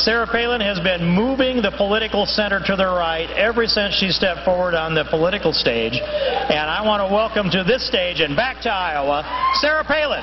Sarah Palin has been moving the political center to the right ever since she stepped forward on the political stage. And I want to welcome to this stage and back to Iowa, Sarah Palin.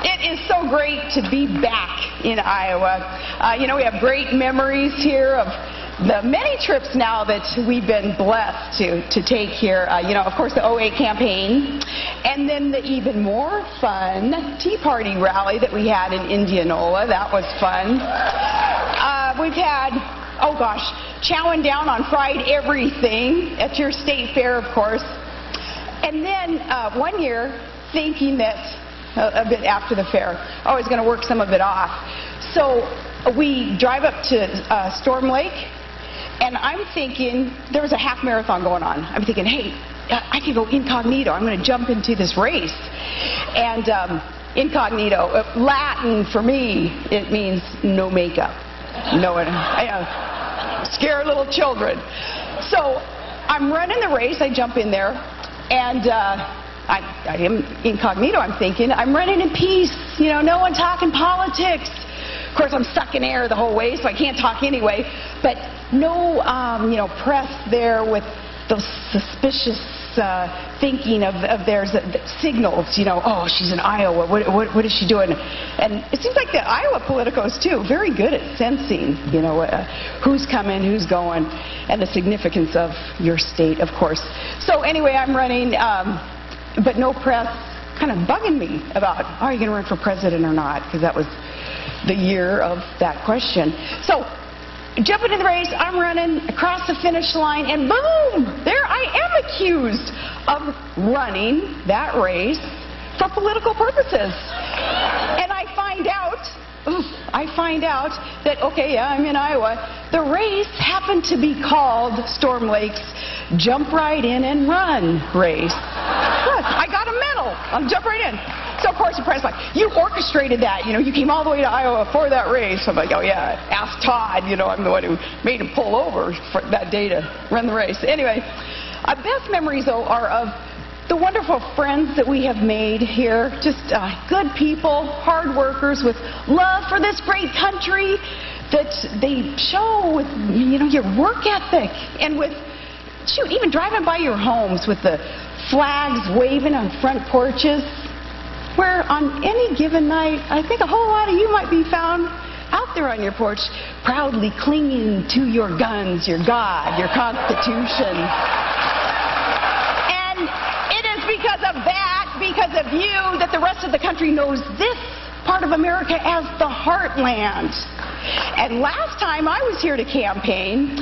It is so great to be back in Iowa. You know, we have great memories here of the many trips now that we've been blessed to take here. You know, of course, the 08 campaign, and then the even more fun Tea Party rally that we had in Indianola. That was fun. We've had, oh gosh, chowing down on fried everything at your state fair, of course. And then 1 year, thinking that a bit after the fair, I was going to work some of it off. So we drive up to Storm Lake, and I'm thinking, there was a half marathon going on. I'm thinking, hey, I could go incognito. I'm going to jump into this race. And incognito, Latin for me, it means no makeup. No one, scare little children. So I'm running the race. I jump in there, and I am incognito, I'm thinking. I'm running in peace, you know, no one talking politics. Of course, I'm stuck in air the whole way, so I can't talk anyway. But no, you know, press there with those suspicious thinking of theirs, signals, you know, oh, she's in Iowa, what is she doing? And it seems like the Iowa politicos, too, very good at sensing, you know, who's coming, who's going, and the significance of your state, of course. So anyway, I'm running. But no press kind of bugging me about, are you going to run for president or not? Because that was the year of that question. So, jumping in the race, I'm running across the finish line, and boom! There I am accused of running that race for political purposes. And I find out that, okay, yeah, I'm in Iowa. The race happened to be called Storm Lake's Jump Right In and Run race. Look, I got a medal on Jump Right In. So, of course, the press like, you orchestrated that. You know, you came all the way to Iowa for that race. I'm like, oh, yeah, ask Todd. You know, I'm the one who made him pull over for that day to run the race. Anyway, best memories, though, are of the wonderful friends that we have made here. Just good people, hard workers with love for this great country that they show with, you know, your work ethic and with, shoot, even driving by your homes with the flags waving on front porches, where on any given night, I think a whole lot of you might be found out there on your porch, proudly clinging to your guns, your God, your Constitution. And it is because of that, because of you, that the rest of the country knows this part of America as the heartland. And last time I was here to campaign,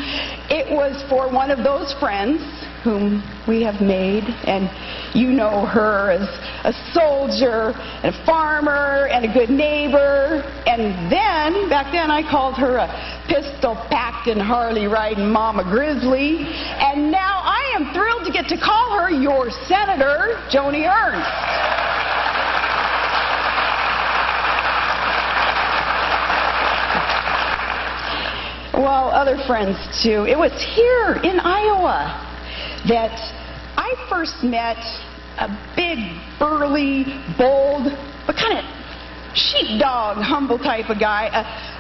it was for one of those friends whom we have made, and you know her as a soldier and a farmer and a good neighbor. And then, back then, I called her a pistol-packing, Harley-riding Mama Grizzly. And now I am thrilled to get to call her your Senator, Joni Ernst. Well, other friends, too. It was here in Iowa that I first met a big, burly, bold, but kind of sheepdog, humble type of guy,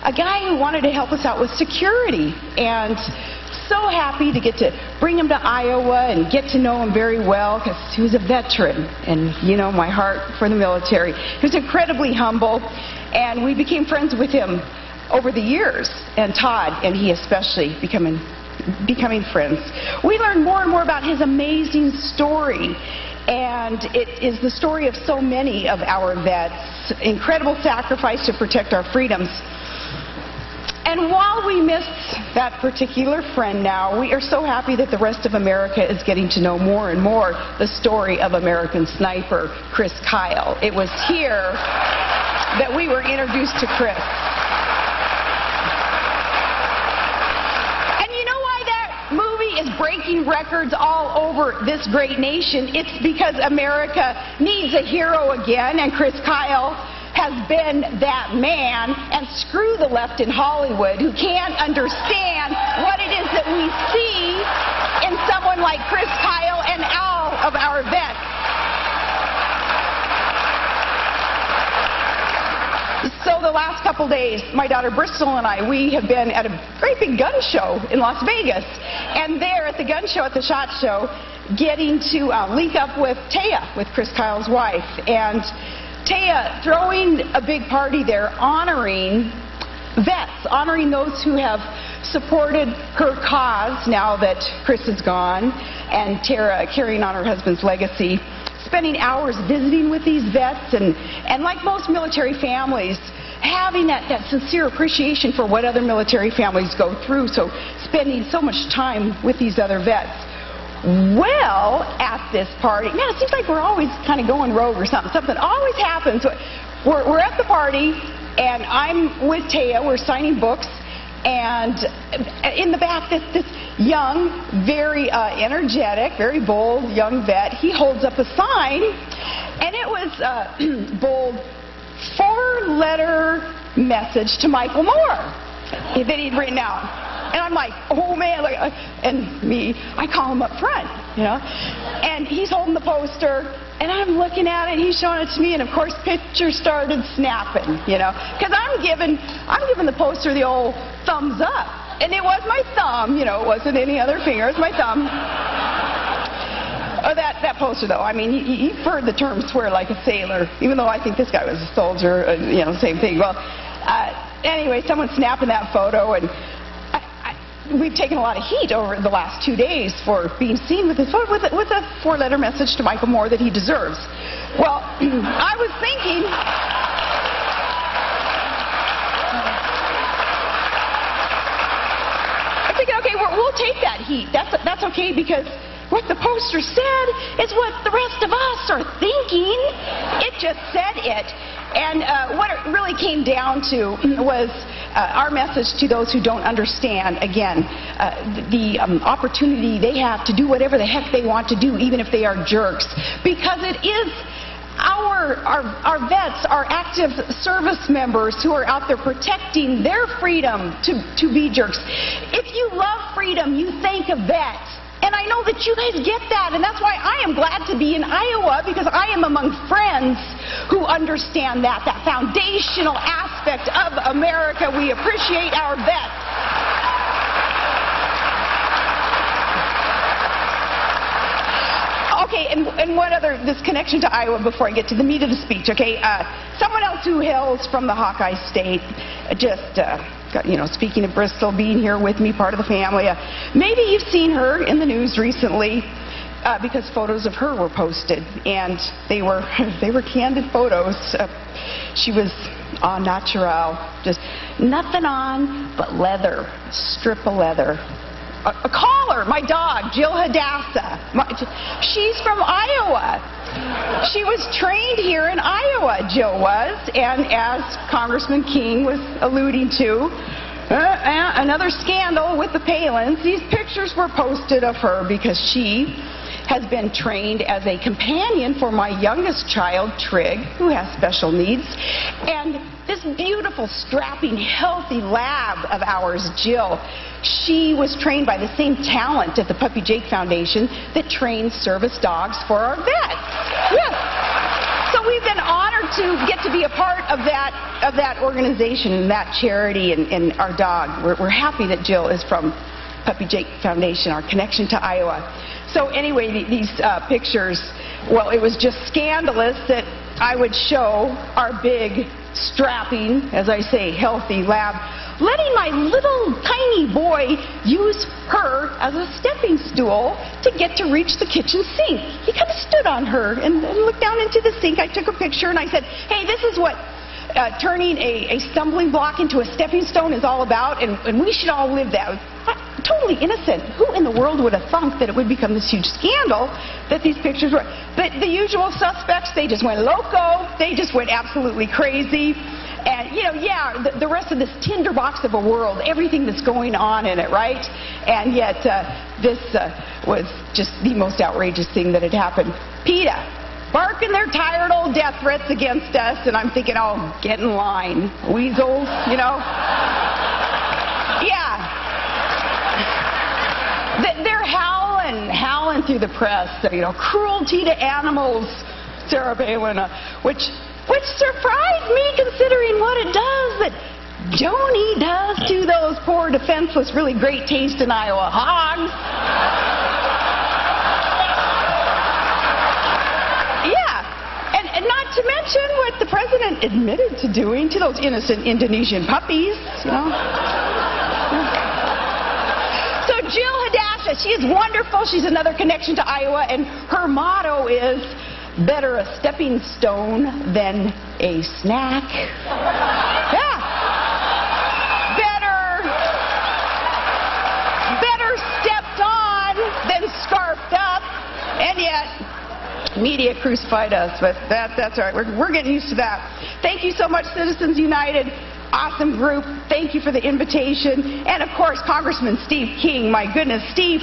a guy who wanted to help us out with security. And so happy to get to bring him to Iowa and get to know him very well, because he was a veteran, and you know my heart for the military. He was incredibly humble, and we became friends with him over the years, and Todd and he especially becoming friends. We learned more and more about his amazing story, and it is the story of so many of our vets. Incredible sacrifice to protect our freedoms. And while we miss that particular friend now, we are so happy that the rest of America is getting to know more and more the story of American sniper Chris Kyle. It was here that we were introduced to Chris. breaking records all over this great nation, it's because America needs a hero again, and Chris Kyle has been that man. And screw the left in Hollywood who can't understand what it is that we see in someone like Chris Kyle and all of our vets. So the last couple days, my daughter Bristol and I, we have been at a great big gun show in Las Vegas. And there at the gun show, at the SHOT Show, getting to link up with Taya, with Chris Kyle's wife. And Taya throwing a big party there honoring vets, honoring those who have supported her cause now that Chris is gone, and Tara carrying on her husband's legacy, spending hours visiting with these vets, and like most military families, having that sincere appreciation for what other military families go through, so spending so much time with these other vets. Well, at this party, man, it seems like we're always kind of going rogue or something. Something always happens. We're at the party, and I'm with Taya. We're signing books, and in the back, this young, very energetic, very bold young vet, he holds up a sign, and it was bold, 4-letter message to Michael Moore that he'd written out. And I'm like, oh man, and me, I call him up front, you know, and he's holding the poster, and I'm looking at it, he's showing it to me, and of course pictures started snapping, you know, because I'm giving the poster the old thumbs up. And it was my thumb, you know, it wasn't any other finger, it was my thumb. Oh, that poster, though, I mean, you've heard the term swear like a sailor, even though I think this guy was a soldier, you know, same thing. Well, anyway, someone snapping that photo, and we've taken a lot of heat over the last 2 days for being seen with a 4-letter message to Michael Moore that he deserves. Well, I was thinking, okay, we'll take that heat. That's okay, because what the poster said is what the rest of us are thinking. It just said it. And what it really came down to was our message to those who don't understand, again, the opportunity they have to do whatever the heck they want to do, even if they are jerks. Because it is our vets, our active service members who are out there protecting their freedom to be jerks. If you love freedom, you thank a vet. And I know that you guys get that, and that's why I am glad to be in Iowa, because I am among friends who understand that foundational aspect of America. We appreciate our vets. Okay, and one other, this connection to Iowa before I get to the meat of the speech, okay? Someone else who hails from the Hawkeye State, you know, speaking of Bristol, being here with me, part of the family. Maybe you've seen her in the news recently because photos of her were posted, and they were candid photos. She was au natural, just nothing on but leather, strip of leather. A caller, my dog, Jill Hadassah. She's from Iowa. She was trained here in Iowa, Jill was, and as Congressman King was alluding to, another scandal with the Palins. These pictures were posted of her because she has been trained as a companion for my youngest child, Trig, who has special needs. And this beautiful, strapping, healthy lab of ours, Jill, she was trained by the same talent at the Puppy Jake Foundation that trains service dogs for our vets. Yes. So we've been honored to get to be a part of that organization and that charity and our dog. We're happy that Jill is from Puppy Jake Foundation, our connection to Iowa. So anyway, these pictures, well, it was just scandalous that I would show our big, strapping, as I say, healthy lab, letting my little tiny boy use her as a stepping stool to get to reach the kitchen sink. He kind of stood on her and looked down into the sink. I took a picture and I said, hey, this is what turning a stumbling block into a stepping stone is all about, and we should all live that. Totally innocent. Who in the world would have thunk that it would become this huge scandal that these pictures were? But the usual suspects, they just went loco. They just went absolutely crazy. And, you know, yeah, the rest of this tinderbox of a world, everything that's going on in it, right? And yet this was just the most outrageous thing that had happened. PETA, barking their tired old death threats against us, and I'm thinking, oh, get in line, weasels, you know. Yeah. They're howling through the press, you know, cruelty to animals, Sarah Palin, which surprised me considering what it does that Joni does to those poor defenseless, really great taste in Iowa hogs. Yeah, and not to mention what the president admitted to doing to those innocent Indonesian puppies, you know. So Jill Hadassah, she is wonderful. She's another connection to Iowa, and her motto is, better a stepping stone than a snack. Yeah. Better stepped on than scarfed up. And yet, media crucified us, but that's all right. We're getting used to that. Thank you so much, Citizens United. Awesome group. Thank you for the invitation. And of course, Congressman Steve King. My goodness, Steve,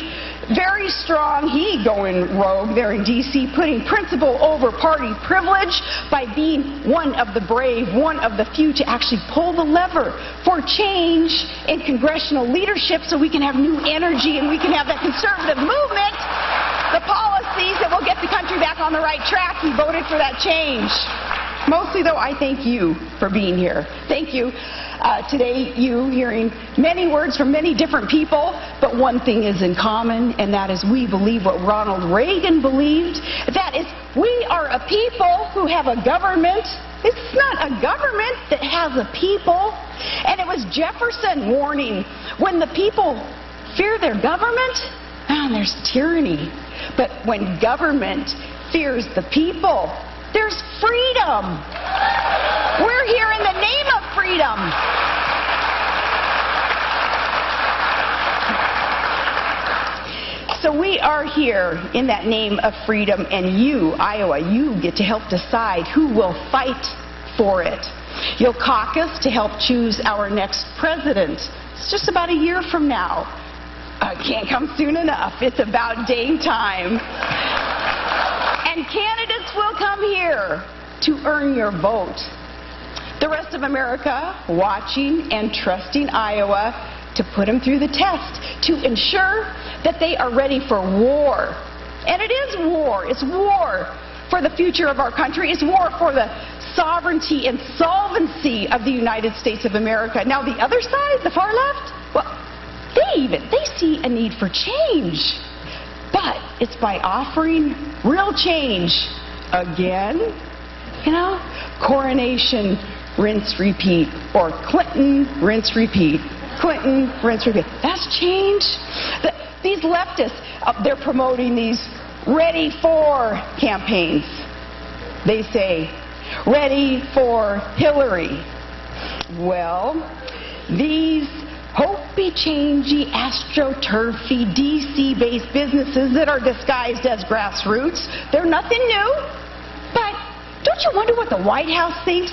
very strong. He going rogue there in D.C., putting principle over party privilege by being one of the brave, one of the few to actually pull the lever for change in congressional leadership so we can have new energy and we can have that conservative movement, the policies that will get the country back on the right track. He voted for that change. Mostly, though, I thank you for being here. Thank you. Today, you hearing many words from many different people, but one thing is in common, and that is we believe what Ronald Reagan believed. That is, we are a people who have a government. It's not a government that has a people. And it was Jefferson warning, when the people fear their government, there's tyranny. But when government fears the people, there's freedom. We're here in the name of freedom. So we are here in that name of freedom, and you, Iowa, you get to help decide who will fight for it. You'll caucus to help choose our next president. It's just about a year from now. Can't come soon enough. It's about dang time. And candidates will come here to earn your vote. The rest of America watching and trusting Iowa to put them through the test, to ensure that they are ready for war. And it is war. It's war for the future of our country. It's war for the sovereignty and solvency of the United States of America. Now, the other side, the far left, well, they see a need for change. But it's by offering real change again, you know, coronation, rinse, repeat, or Clinton, rinse, repeat, Clinton, rinse, repeat. That's change. These leftists, they're promoting these ready for campaigns. They say, ready for Hillary. Well, these hopey, changey, astroturfy, DC-based businesses that are disguised as grassroots, they're nothing new. But don't you wonder what the White House thinks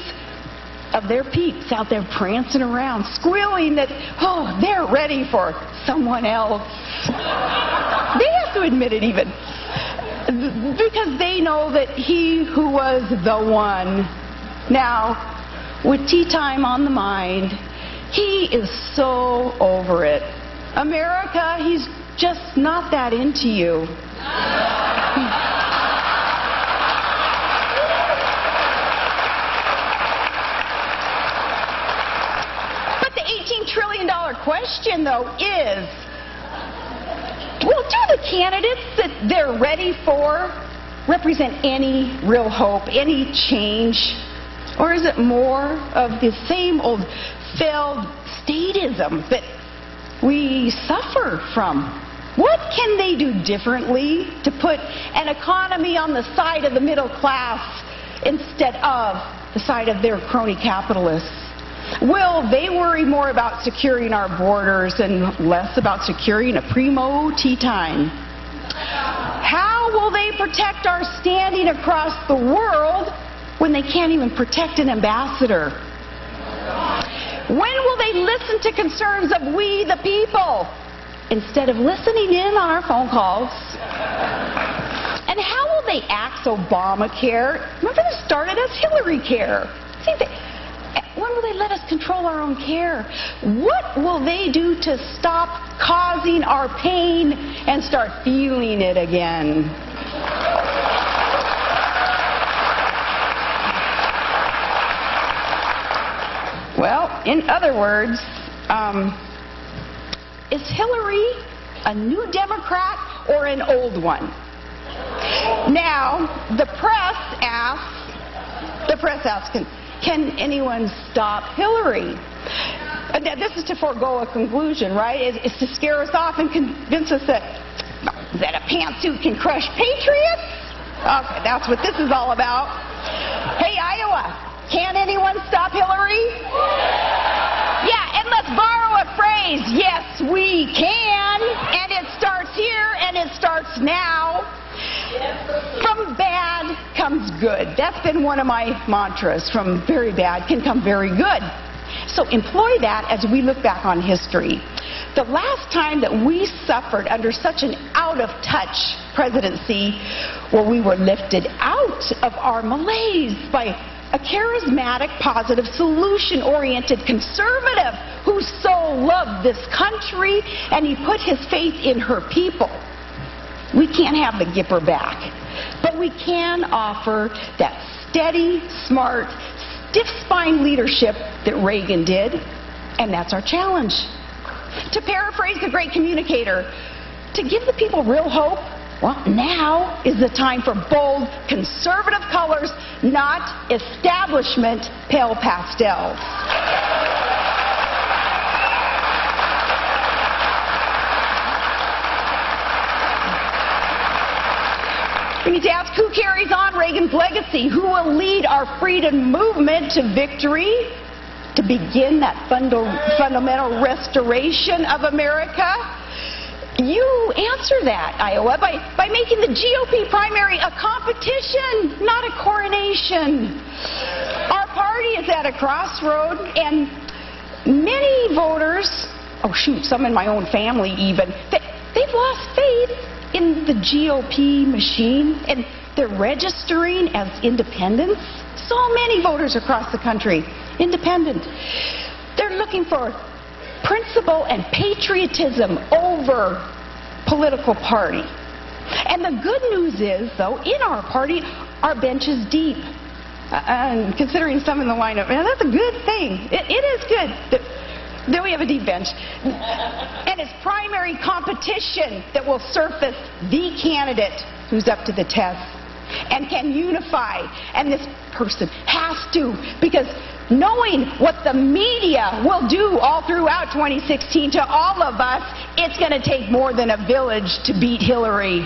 of their peeps out there prancing around, squealing that, oh, they're ready for someone else. They have to admit it even. Because they know that he who was the one. Now, with tea time on the mind, he is so over it. America, he's just not that into you. But the $18 trillion question, though, is, well, do the candidates that they're ready for represent any real hope, any change? Or is it more of the same old failed statism that we suffer from? What can they do differently to put an economy on the side of the middle class instead of the side of their crony capitalists? Will they worry more about securing our borders and less about securing a primo tea time? How will they protect our standing across the world when they can't even protect an ambassador? When will they listen to concerns of we the people? instead of listening in on our phone calls. And how will they axe Obamacare? Remember, this started as Hillary Care. See, when will they let us control our own care? What will they do to stop causing our pain and start feeling it again? Well, in other words, is Hillary a new Democrat or an old one? Now, the press asks, can anyone stop Hillary? This is to forego a conclusion, right? It's to scare us off and convince us that a pantsuit can crush patriots? Okay, that's what this is all about. Hey, Iowa, can anyone stop Hillary? Yeah, and let's borrow a phrase. Yes, we can. And it starts here, and it starts now. From bad comes good. That's been one of my mantras. From very bad can come very good. So employ that as we look back on history. The last time that we suffered under such an out-of-touch presidency, well, we were lifted out of our malaise by a charismatic, positive, solution-oriented conservative who so loved this country, and he put his faith in her people. We can't have the Gipper back, but we can offer that steady, smart, stiff-spine leadership that Reagan did, and that's our challenge. To paraphrase the great communicator, to give the people real hope, well, now is the time for bold, conservative colors, not establishment pale pastels. We need to ask, who carries on Reagan's legacy? Who will lead our freedom movement to victory? To begin that fundamental restoration of America? You answer that, Iowa, by making the GOP primary a competition, not a coronation. Our party is at a crossroad, and many voters, oh shoot, some in my own family even, they've lost faith in the GOP machine, and they're registering as independents. So many voters across the country, independent. They're looking for principle and patriotism over political party. And the good news is, though, in our party, our bench is deep. And considering some in the lineup, man, that's a good thing. It is good that we have a deep bench. And it's primary competition that will surface the candidate who's up to the test and can unify. And this person has to, because knowing what the media will do all throughout 2016 to all of us, it's going to take more than a village to beat Hillary.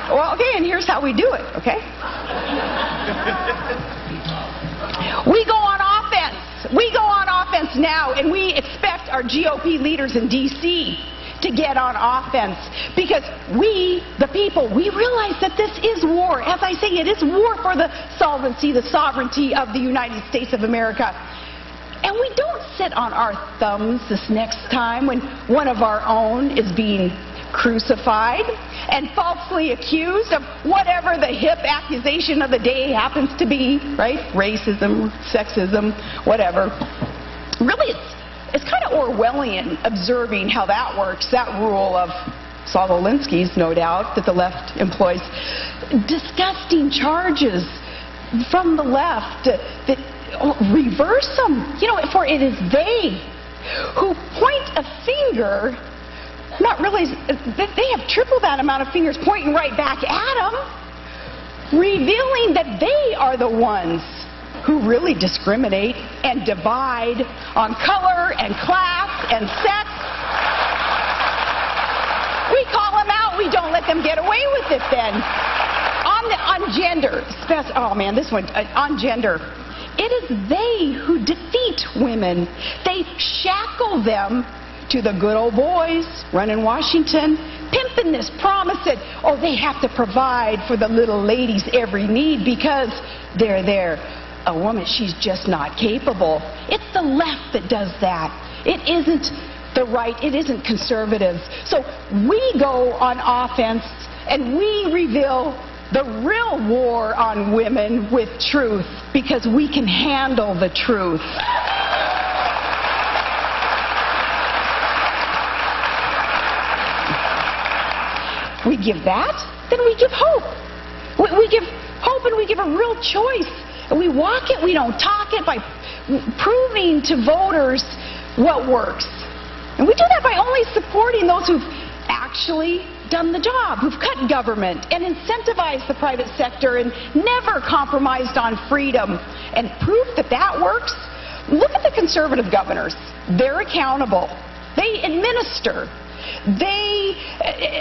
Well, okay, and here's how we do it, okay? We go on offense. We go on offense now, and we expect our GOP leaders in D.C. to get on offense, because we, the people, we realize that this is war. As I say, it is war for the solvency, the sovereignty of the United States of America. And we don't sit on our thumbs this next time when one of our own is being crucified and falsely accused of whatever the hip accusation of the day happens to be, right? Racism, sexism, whatever. Really, it's kind of Orwellian observing how that works, that rule of Saul Alinsky's, no doubt, that the left employs. Disgusting charges from the left that reverse them. You know, for it is they who point a finger, not really, they have triple that amount of fingers pointing right back at them, revealing that they are the ones who really discriminate and divide on color and class and sex. We call them out. We don't let them get away with it then. On gender, oh man, this one, on gender, it is they who defeat women. They shackle them to the good old boys running Washington, pimping this promise that, oh, they have to provide for the little lady's every need because they're a woman, she's just not capable. It's the left that does that. It isn't the right, it isn't conservatives. So we go on offense and we reveal the real war on women with truth because we can handle the truth. We give that, then we give hope. We give hope and we give a real choice. And we walk it, we don't talk it by proving to voters what works. And we do that by only supporting those who've actually done the job, who've cut government and incentivized the private sector and never compromised on freedom. And proof that that works, look at the conservative governors. They're accountable. They administer. They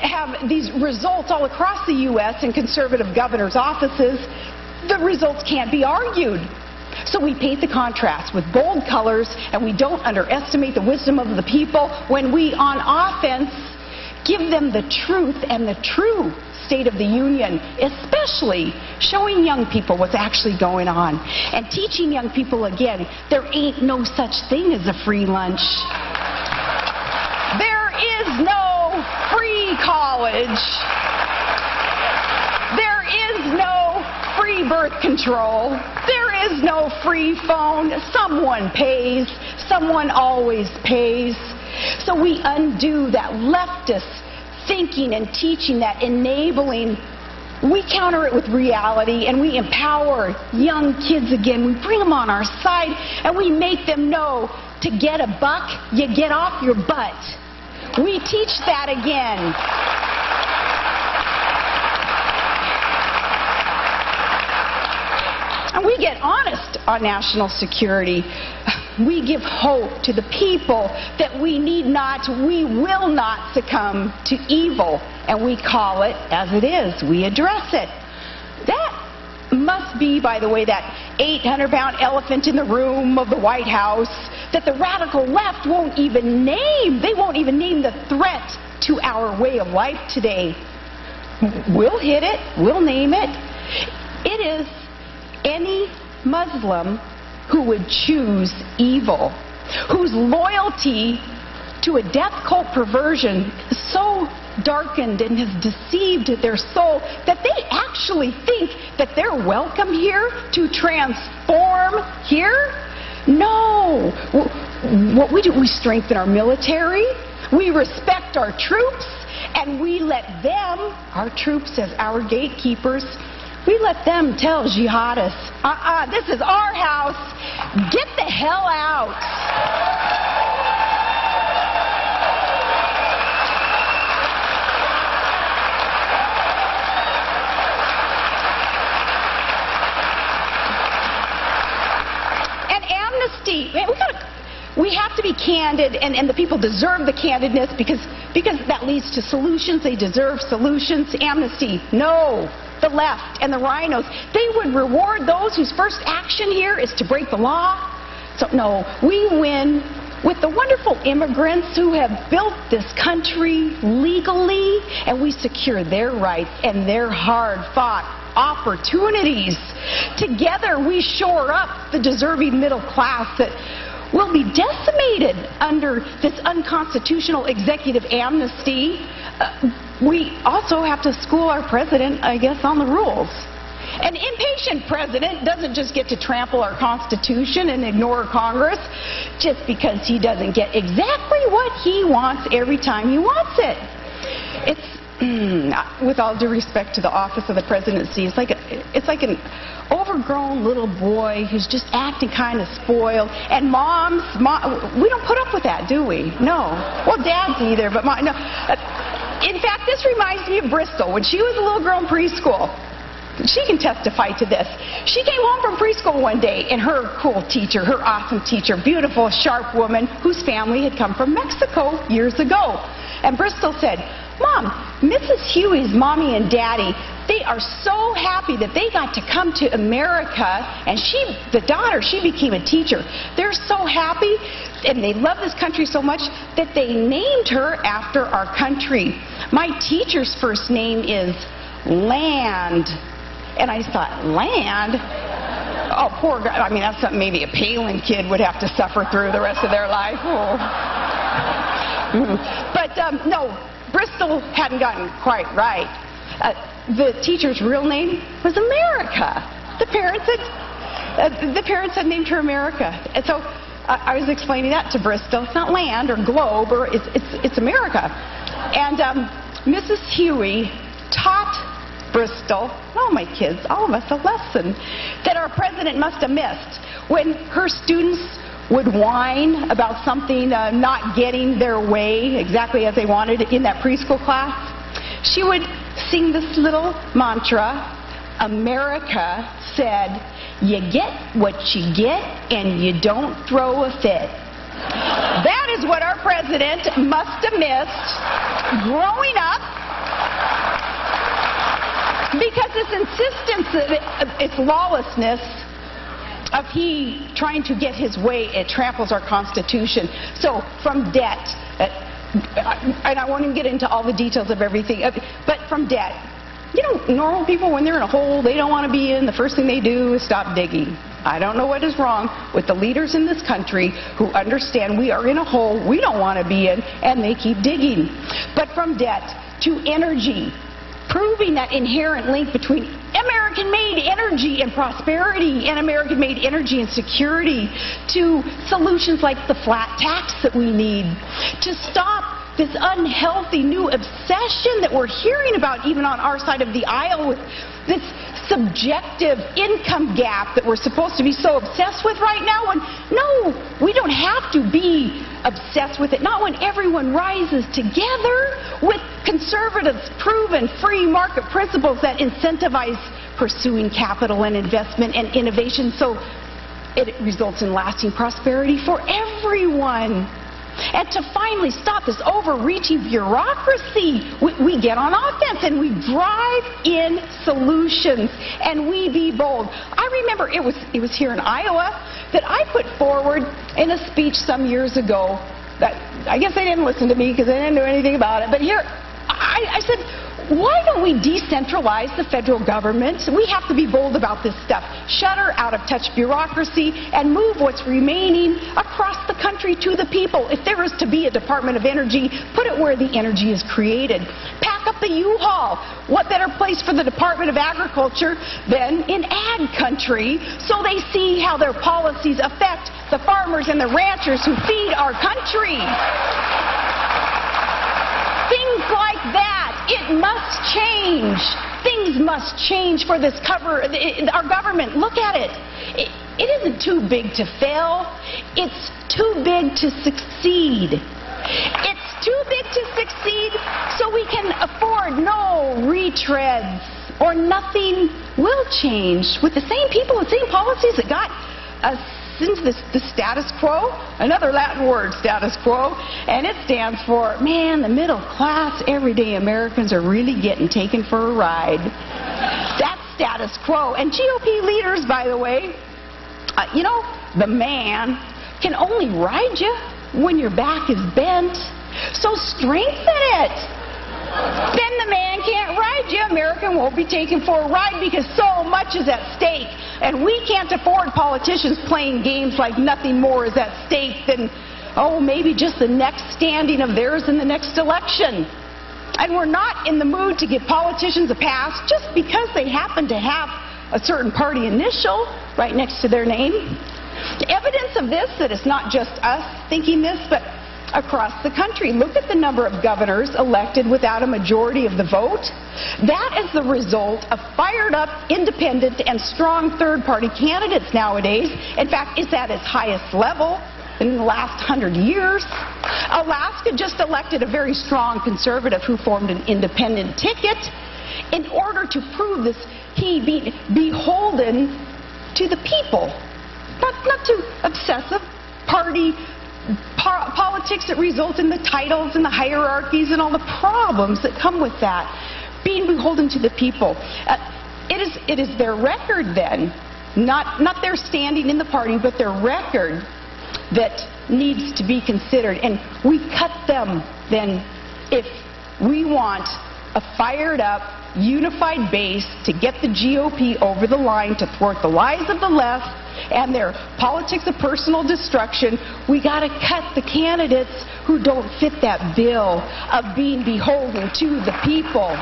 have these results all across the U.S. in conservative governors' offices. The results can't be argued. So we paint the contrast with bold colors, and we don't underestimate the wisdom of the people when we, on offense, give them the truth and the true State of the Union, especially showing young people what's actually going on and teaching young people again, there ain't no such thing as a free lunch. There is no free college. There is no free birth control. There is no free phone. Someone pays. Someone always pays. So we undo that leftist thinking and teaching, that enabling. We counter it with reality, and we empower young kids again. We bring them on our side, and we make them know to get a buck, you get off your butt. We teach that again. And we get honest on national security. We give hope to the people that we need not, we will not succumb to evil. And we call it as it is. We address it. That must be, by the way, that 800-pound elephant in the room of the White House that the radical left won't even name. They won't even name the threat to our way of life today. We'll hit it. We'll name it. It is any Muslim who would choose evil, whose loyalty to a death cult perversion is so darkened and has deceived their soul that they actually think that they're welcome here to transform here? No. What we do, we strengthen our military, we respect our troops, and we let them, our troops as our gatekeepers, we let them tell jihadists, this is our house, get the hell out. And amnesty, man, we have to be candid, and the people deserve the candidness because that leads to solutions. They deserve solutions. Amnesty, no. The left and the rhinos, they would reward those whose first action here is to break the law. So no, we win with the wonderful immigrants who have built this country legally, and we secure their rights and their hard-fought opportunities. Together we shore up the deserving middle class that will be decimated under this unconstitutional executive amnesty. We also have to school our president, I guess, on the rules. An impatient president doesn't just get to trample our Constitution and ignore Congress just because he doesn't get exactly what he wants every time he wants it. It's, with all due respect to the office of the presidency, it's like an overgrown little boy who's just acting kind of spoiled. And moms, we don't put up with that, do we? No. Well, dads either, but no. In fact, this reminds me of Bristol. When she was a little girl in preschool, she can testify to this. She came home from preschool one day, and her cool teacher, her awesome teacher, beautiful, sharp woman, whose family had come from Mexico years ago. And Bristol said, Mom, Mrs. Huey's mommy and daddy They are so happy that they got to come to America, and the daughter, she became a teacher. They're so happy, and they love this country so much that they named her after our country. My teacher's first name is Land. And I thought, Land? Oh, poor guy. I mean, that's something maybe a Palin kid would have to suffer through the rest of their life. Oh. But no, Bristol hadn't gotten quite right. The teacher's real name was America. The parents had named her America. And so I was explaining that to Bristol. It's not land or globe, or it's America. And Mrs. Huey taught Bristol, all my kids, all of us, a lesson that our president must have missed. When her students would whine about something not getting their way exactly as they wanted in that preschool class, she would sing this little mantra. America said, "You get what you get and you don't throw a fit." That is what our president must have missed growing up, because this insistence, its lawlessness of he trying to get his way, it tramples our Constitution. So from debt, and I won't even get into all the details of everything, but from debt. You know, normal people, when they're in a hole they don't want to be in, the first thing they do is stop digging. I don't know what is wrong with the leaders in this country who understand we are in a hole we don't want to be in, and they keep digging. But from debt to energy, proving that inherent link between American-made energy and prosperity and American-made energy and security, to solutions like the flat tax that we need, to stop this unhealthy new obsession that we're hearing about even on our side of the aisle with this subjective income gap that we're supposed to be so obsessed with right now. And no, we don't have to be obsessed with it. Not when everyone rises together with conservatives' proven free market principles that incentivize pursuing capital and investment and innovation, so it results in lasting prosperity for everyone. And to finally stop this overreaching bureaucracy, we get on offense and we drive in solutions and we be bold. I remember it was here in Iowa that I put forward in a speech some years ago that I guess they didn't listen to me because they didn't know anything about it. But here I said, why don't we decentralize the federal government? We have to be bold about this stuff. Shutter out-of-touch bureaucracy and move what's remaining across the country to the people. If there is to be a Department of Energy, put it where the energy is created. Pack up the U-Haul. What better place for the Department of Agriculture than in ag country, so they see how their policies affect the farmers and the ranchers who feed our country. Things like that. It must change. Things must change for this our government. Look at it. It isn't too big to fail. It's too big to succeed. It's too big to succeed so we can afford no retreads, or nothing will change with the same people, the same policies that got us into the status quo. Another Latin word, status quo, and it stands for, man, the middle class, everyday Americans are really getting taken for a ride. That's status quo. And GOP leaders, by the way, you know, the man can only ride you when your back is bent, so strengthen it. Then the man can't ride you. America won't be taken for a ride because so much is at stake. And we can't afford politicians playing games like nothing more is at stake than, oh, maybe just the next standing of theirs in the next election. And we're not in the mood to give politicians a pass just because they happen to have a certain party initial right next to their name. The evidence of this, that it's not just us thinking this, but across the country. Look at the number of governors elected without a majority of the vote. That is the result of fired up, independent, and strong third-party candidates nowadays. In fact, it's at its highest level in the last 100 years. Alaska just elected a very strong conservative who formed an independent ticket in order to prove this he be beholden to the people, not to obsessive party politics that result in the titles and the hierarchies and all the problems that come with that. being beholden to the people. It is their record then, not their standing in the party, but their record that needs to be considered. And we cut them then if we want a fired up, unified base to get the GOP over the line to thwart the lies of the left and their politics of personal destruction. We got to cut the candidates who don't fit that bill of being beholden to the people.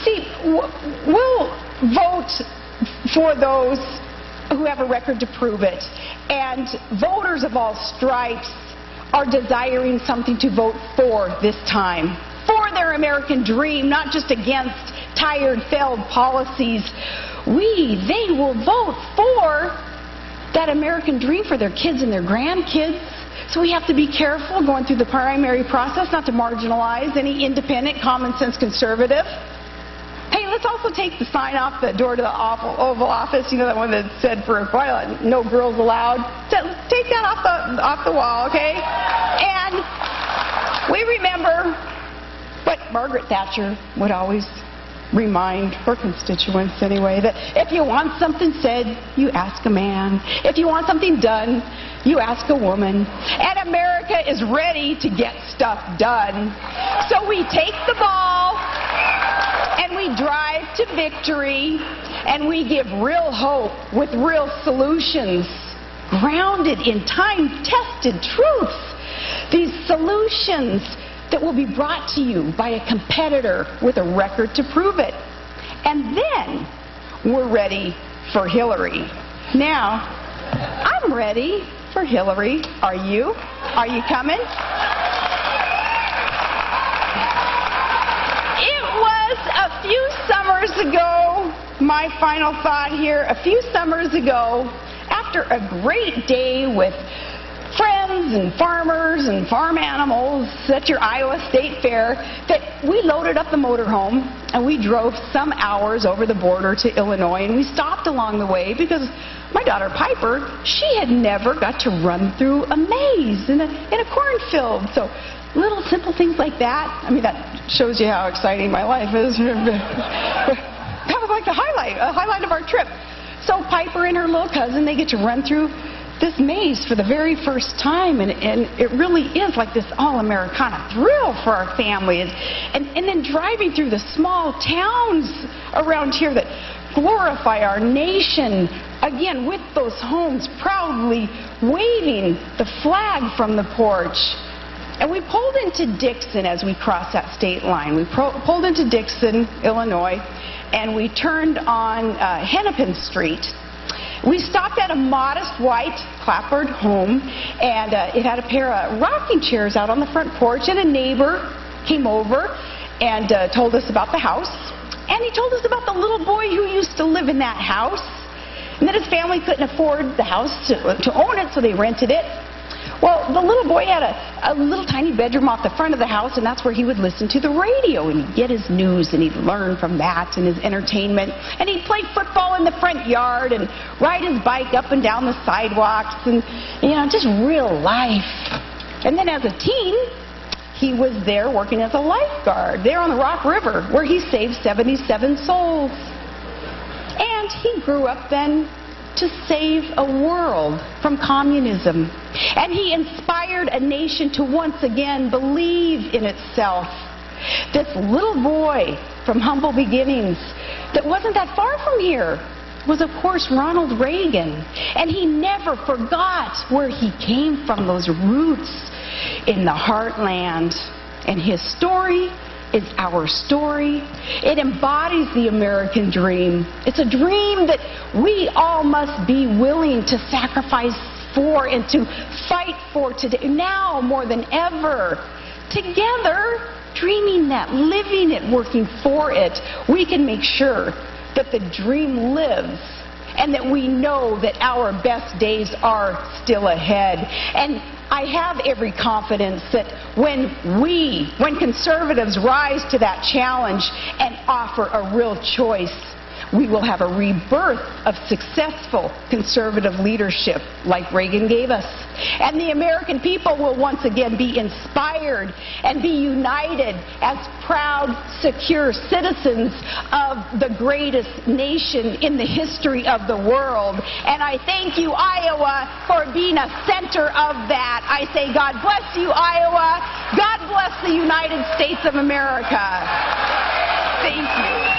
See, we'll vote for those who have a record to prove it. And voters of all stripes are desiring something to vote for this time. For their American dream, not just against tired, failed policies. They will vote for that American dream for their kids and their grandkids. So we have to be careful going through the primary process not to marginalize any independent, common sense conservative. Hey, let's also take the sign off the door to the Oval Office, you know, that one that said for a while, no girls allowed. Take that off the wall, okay? And we remember what Margaret Thatcher would always remind her constituents anyway, that if you want something said, you ask a man. If you want something done, you ask a woman. And America is ready to get stuff done. So we take the ball and we drive to victory, and we give real hope with real solutions grounded in time-tested truths. These solutions that will be brought to you by a competitor with a record to prove it. And then we're ready for Hillary. Now, I'm ready for Hillary. Are you? Are you coming? It was a few summers ago, my final thought here, a few summers ago, after a great day with friends and farmers and farm animals at your Iowa State Fair, that we loaded up the motorhome and we drove some hours over the border to Illinois, and we stopped along the way because my daughter Piper, she had never got to run through a maze in a cornfield. So little simple things like that. I mean, that shows you how exciting my life is. That was like a highlight of our trip. So Piper and her little cousin, they get to run through this maze for the very first time, and it really is like this all-Americana thrill for our family. And then driving through the small towns around here that glorify our nation, again, with those homes proudly waving the flag from the porch. And we pulled into Dixon as we crossed that state line. We pulled into Dixon, Illinois, and we turned on Hennepin Street. We stopped at a modest white clapboard home, and it had a pair of rocking chairs out on the front porch, and a neighbor came over and told us about the house. And he told us about the little boy who used to live in that house, and that his family couldn't afford the house to own it, so they rented it. Well, the little boy had a little tiny bedroom off the front of the house, and that's where he would listen to the radio, and he'd get his news, and he'd learn from that and his entertainment. And he'd play football in the front yard and ride his bike up and down the sidewalks, and, you know, just real life. And then as a teen, he was there working as a lifeguard there on the Rock River, where he saved 77 souls. And he grew up then to save a world from communism. And he inspired a nation to once again believe in itself. This little boy from humble beginnings that wasn't that far from here was, of course, Ronald Reagan. And he never forgot where he came from, those roots in the heartland. And his story is our story. It embodies the American dream. It's a dream that we all must be willing to sacrifice for and to fight for today, now more than ever. Together, dreaming that, living it, working for it, we can make sure that the dream lives, and that we know that our best days are still ahead. And I have every confidence that when conservatives rise to that challenge and offer a real choice, we will have a rebirth of successful conservative leadership like Reagan gave us. And the American people will once again be inspired and be united as proud, secure citizens of the greatest nation in the history of the world. And I thank you, Iowa, for being a center of that. I say, God bless you, Iowa. God bless the United States of America. Thank you.